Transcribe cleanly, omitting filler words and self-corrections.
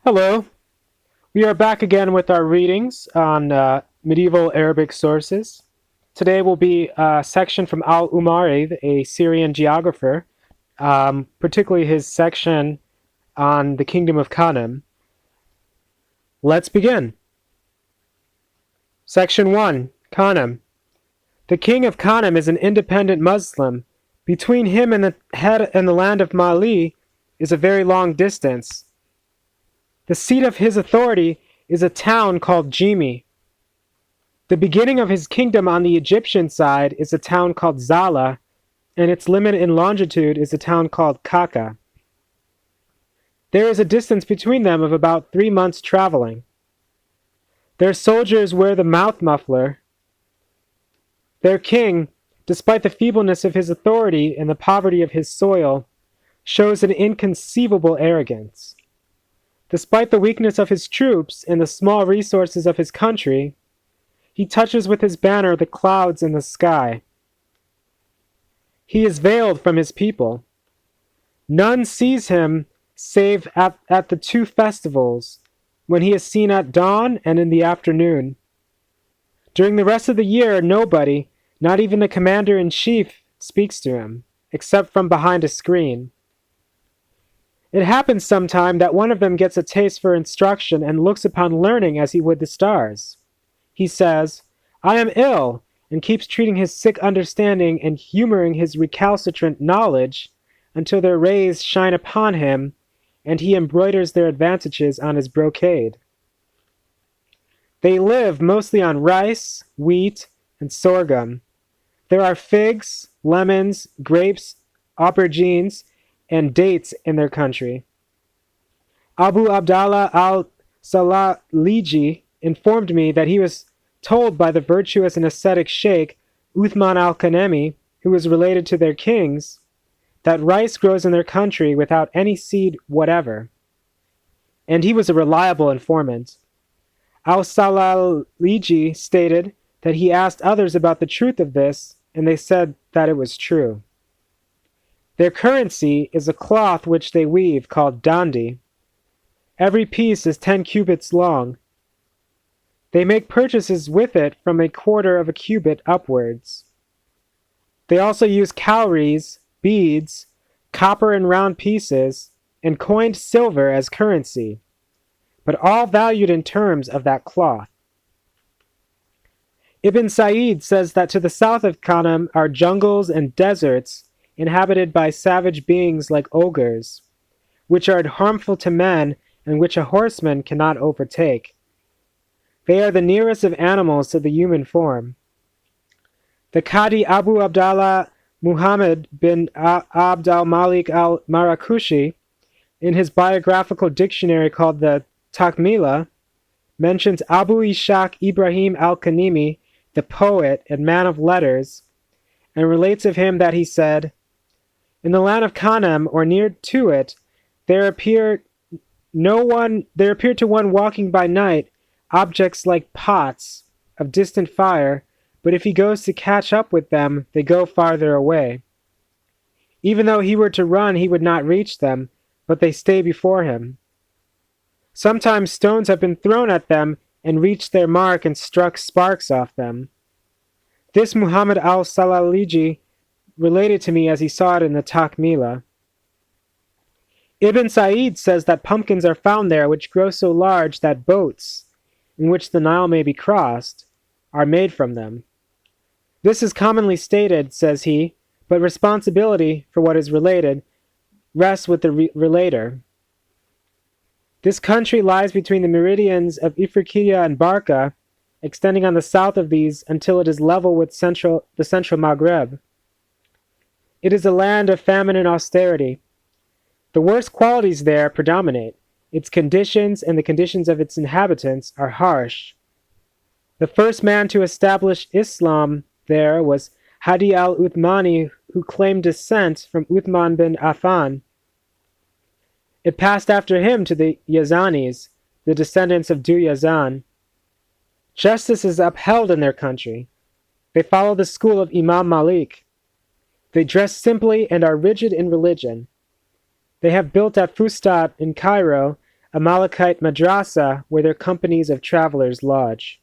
Hello. We are back again with our readings on medieval Arabic sources. Today will be a section from al-Umari, a Syrian geographer, particularly his section on the kingdom of Kanem. Let's begin. Section 1. Kanem. The king of Kanem is an independent Muslim. Between him and the head and the land of Mali is a very long distance. The seat of his authority is a town called Jimi. The beginning of his kingdom on the Egyptian side is a town called Zala, and its limit in longitude is a town called Kaka. There is a distance between them of about 3 months' traveling. Their soldiers wear the mouth muffler. Their king, despite the feebleness of his authority and the poverty of his soil, shows an inconceivable arrogance. Despite the weakness of his troops and the small resources of his country, he touches with his banner the clouds in the sky. He is veiled from his people. None sees him save at the two festivals, when he is seen at dawn and in the afternoon. During the rest of the year, nobody, not even the commander-in-chief, speaks to him, except from behind a screen. It happens sometime that one of them gets a taste for instruction and looks upon learning as he would the stars. He says, "I am ill," and keeps treating his sick understanding and humoring his recalcitrant knowledge until their rays shine upon him, and he embroiders their advantages on his brocade. They live mostly on rice, wheat, and sorghum. There are figs, lemons, grapes, aubergines, and dates in their country. Abu Abdallah al-Salaliji informed me that he was told by the virtuous and ascetic sheikh Uthman al-Kanemi, who was related to their kings, that rice grows in their country without any seed whatever. And he was a reliable informant. Al-Salaliji stated that he asked others about the truth of this, and they said that it was true. Their currency is a cloth which they weave called dandi. Every piece is 10 cubits long. They make purchases with it from a quarter of a cubit upwards. They also use cowries, beads, copper in round pieces, and coined silver as currency, but all valued in terms of that cloth. Ibn Sa'id says that to the south of Kanem are jungles and deserts inhabited by savage beings like ogres, which are harmful to men and which a horseman cannot overtake. They are the nearest of animals to the human form. The Qadi Abu Abdallah Muhammad bin Abd al-Malik al-Marakushi, in his biographical dictionary called the Takmila, mentions Abu Ishaq Ibrahim al-Kanemi, the poet and man of letters, and relates of him that he said, "In the land of Kanem, or near to it, there appeared to one walking by night objects like pots of distant fire, but if he goes to catch up with them, they go farther away. Even though he were to run, he would not reach them, but they stay before him. Sometimes stones have been thrown at them and reached their mark and struck sparks off them." This Muhammad al-Salaliji related to me as he saw it in the Takmila. Ibn Sa'id says that pumpkins are found there which grow so large that boats, in which the Nile may be crossed, are made from them. This is commonly stated, says he, but responsibility for what is related rests with the relater. This country lies between the meridians of Ifriqiya and Barca, extending on the south of these until it is level with the central Maghreb. It is a land of famine and austerity. The worst qualities there predominate. Its conditions and the conditions of its inhabitants are harsh. The first man to establish Islam there was Hadi al-Uthmani, who claimed descent from Uthman bin Affan. It passed after him to the Yazanis, the descendants of Du Yazan. Justice is upheld in their country. They follow the school of Imam Malik. They dress simply and are rigid in religion. They have built at Fustat in Cairo Amalekite madrasa where their companies of travelers lodge.